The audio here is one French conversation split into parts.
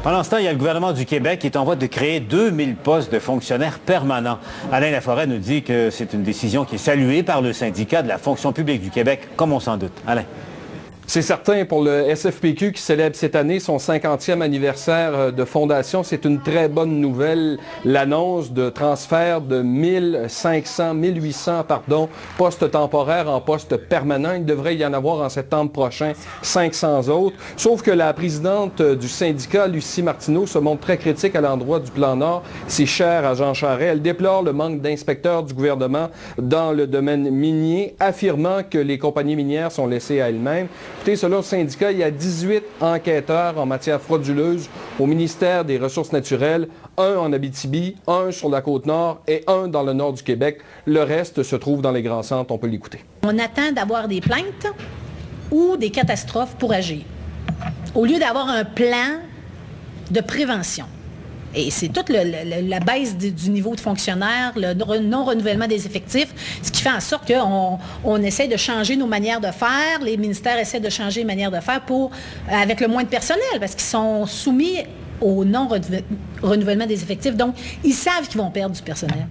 Pendant ce temps, il y a le gouvernement du Québec qui est en voie de créer 2000 postes de fonctionnaires permanents. Alain Laforêt nous dit que c'est une décision qui est saluée par le syndicat de la fonction publique du Québec, comme on s'en doute. Alain. C'est certain pour le SFPQ qui célèbre cette année son 50e anniversaire de fondation. C'est une très bonne nouvelle, l'annonce de transfert de 1800 postes temporaires en postes permanents. Il devrait y en avoir en septembre prochain 500 autres. Sauf que la présidente du syndicat, Lucie Martineau, se montre très critique à l'endroit du Plan Nord. C'est cher à Jean Charest. Elle déplore le manque d'inspecteurs du gouvernement dans le domaine minier, affirmant que les compagnies minières sont laissées à elles-mêmes. Écoutez, selon le syndicat, il y a 18 enquêteurs en matière frauduleuse au ministère des Ressources naturelles, un en Abitibi, un sur la Côte-Nord et un dans le nord du Québec. Le reste se trouve dans les grands centres. On peut l'écouter. On attend d'avoir des plaintes ou des catastrophes pour agir, au lieu d'avoir un plan de prévention. Et c'est toute la baisse du niveau de fonctionnaires, le non-renouvellement des effectifs, ce qui fait en sorte qu'on essaie de changer nos manières de faire, les ministères essaient de changer les manières de faire avec le moins de personnel, parce qu'ils sont soumis au non-renouvellement des effectifs. Donc, ils savent qu'ils vont perdre du personnel.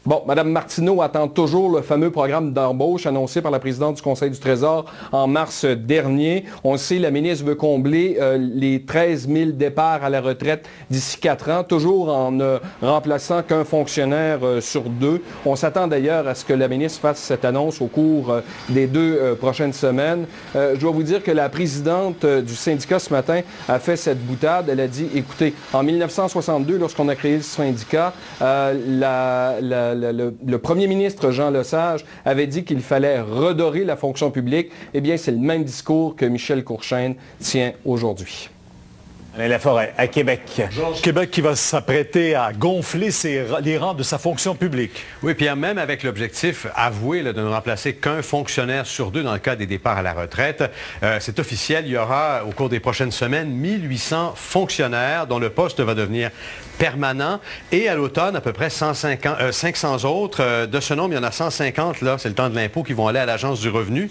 Bon, Mme Martineau attend toujours le fameux programme d'embauche annoncé par la présidente du Conseil du Trésor en mars dernier. On le sait, la ministre veut combler les 13 000 départs à la retraite d'ici 4 ans, toujours en ne remplaçant qu'un fonctionnaire sur 2. On s'attend d'ailleurs à ce que la ministre fasse cette annonce au cours des 2 prochaines semaines. Je dois vous dire que la présidente du syndicat ce matin a fait cette boutade. Elle a dit, écoutez, en 1962, lorsqu'on a créé le syndicat, le premier ministre Jean Lesage avait dit qu'il fallait redorer la fonction publique. Eh bien, c'est le même discours que Michel Courchaine tient aujourd'hui. Alain Laforêt, à Québec. Québec qui va s'apprêter à gonfler les rangs de sa fonction publique. Oui, puis même avec l'objectif avoué de ne remplacer qu'un fonctionnaire sur 2 dans le cas des départs à la retraite. C'est officiel, il y aura au cours des prochaines semaines 1800 fonctionnaires dont le poste va devenir permanent et à l'automne à peu près 500 autres. De ce nombre, il y en a 150, là, c'est le temps de l'impôt, qui vont aller à l'Agence du revenu.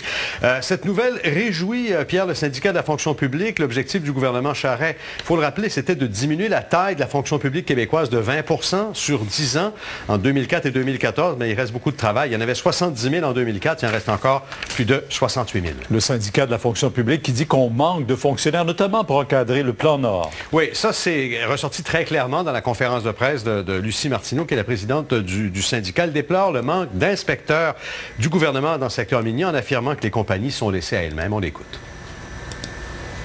Cette nouvelle réjouit, Pierre, le syndicat de la fonction publique. L'objectif du gouvernement Charest, il faut le rappeler, c'était de diminuer la taille de la fonction publique québécoise de 20 % sur 10 ans en 2004 et 2014, mais il reste beaucoup de travail. Il y en avait 70 000 en 2004, il en reste encore plus de 68 000. Le syndicat de la fonction publique qui dit qu'on manque de fonctionnaires, notamment pour encadrer le Plan Nord. Oui, ça c'est ressorti très clairement dans la conférence de presse de Lucie Martineau, qui est la présidente du syndicat. Elle déplore le manque d'inspecteurs du gouvernement dans le secteur minier en affirmant que les compagnies sont laissées à elles-mêmes. On l'écoute.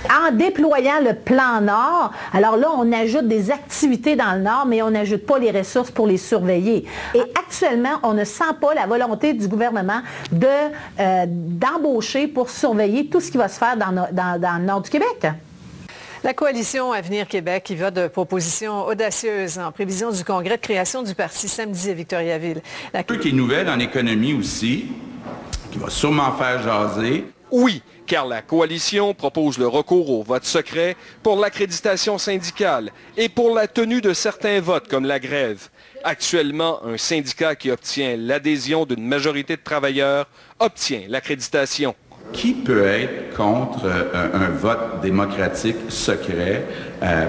En déployant le Plan Nord, alors là, on ajoute des activités dans le Nord, mais on n'ajoute pas les ressources pour les surveiller. Et actuellement, on ne sent pas la volonté du gouvernement d'embaucher pour surveiller tout ce qui va se faire dans le Nord du Québec. La coalition Avenir Québec qui va de propositions audacieuses en prévision du congrès de création du parti samedi à Victoriaville. Un peu qui est nouvelle en économie aussi, qui va sûrement faire jaser. Oui, car la coalition propose le recours au vote secret pour l'accréditation syndicale et pour la tenue de certains votes comme la grève. Actuellement, un syndicat qui obtient l'adhésion d'une majorité de travailleurs obtient l'accréditation. Qui peut être contre un vote démocratique secret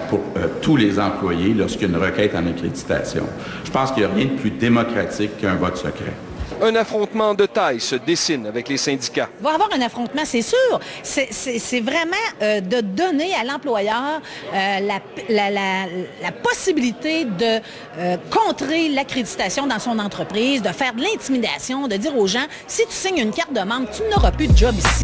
pour tous les employés lorsqu'il y a une requête en accréditation? Je pense qu'il n'y a rien de plus démocratique qu'un vote secret. Un affrontement de taille se dessine avec les syndicats. Il va y avoir un affrontement, c'est sûr. C'est vraiment de donner à l'employeur la possibilité de contrer l'accréditation dans son entreprise, de faire de l'intimidation, de dire aux gens, si tu signes une carte de membre, tu n'auras plus de job ici.